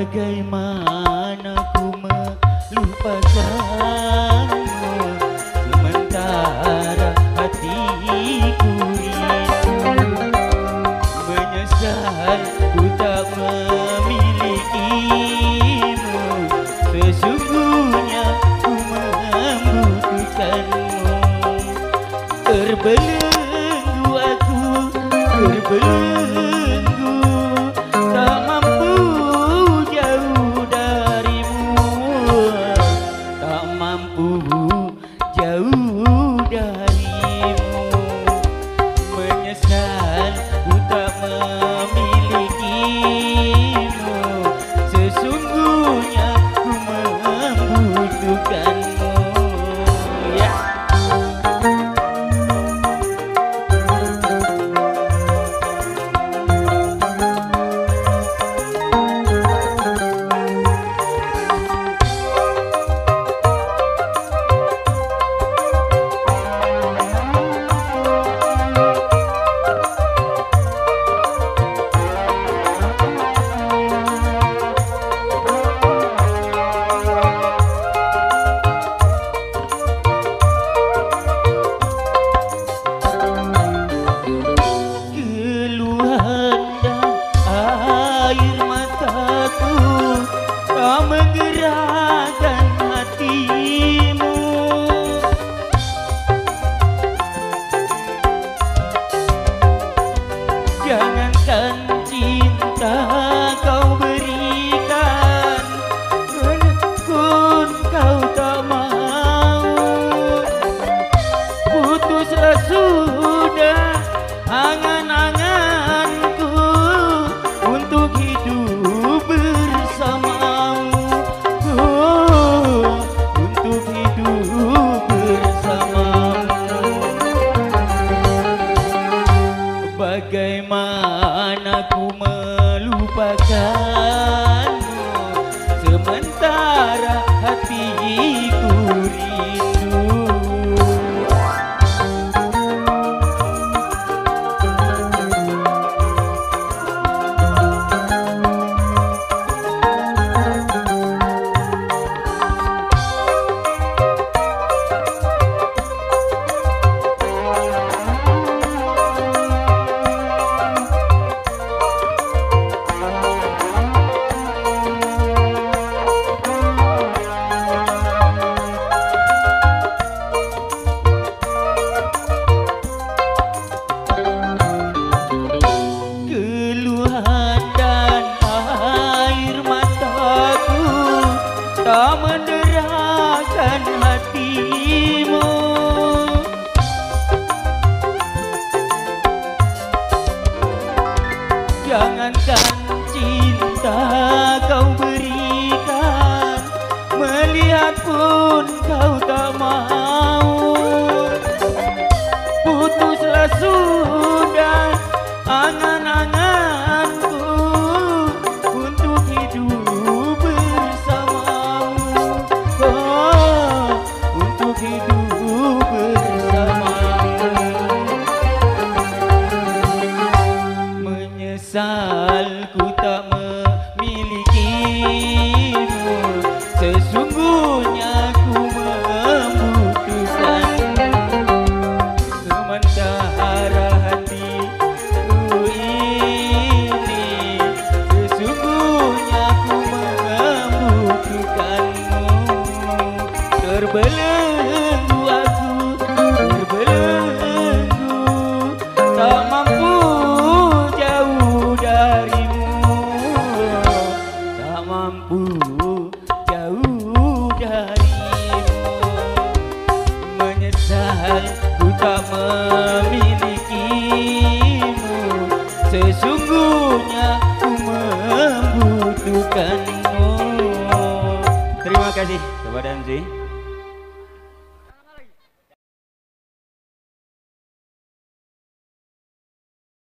Bagaimana ku melupakanmu, sementara hatiku rindu. Menyesal ku tak memilikimu, sesungguhnya ku membutuhkanmu. Terbelenggu aku, terbelenggu, tak mampu jauh darimu, tak mampu jauh darimu. Menyesal ku tak memilikimu, sesungguhnya ku membutuhkanmu. Ya. Tak menggerakkan hatimu, jangankan cinta kau berikan, pun kau tak mau. Putuslah sudah angan-anganku untuk hidup bersamamu, untuk hidup bersamamu. Bagaimana ku melupakanmu, sementara hatiku rindu. Tak menderakan hatimu, jangankan cinta kau berikan, melihat pun kau tak mau. Putuslah sudah angan-anganku untuk hidup bersamamu, untuk hidup bersamamu. Menyesal ku tak memilikimu, sesungguhnya ku membutuhkanmu. Sementara hatiku ini, sesungguhnya ku membutuhkanmu. Terbelenggu aku, terbelenggu, tak mampu jauh sesungguhnya ku membutuhkanmu. Terima kasih kepada MC.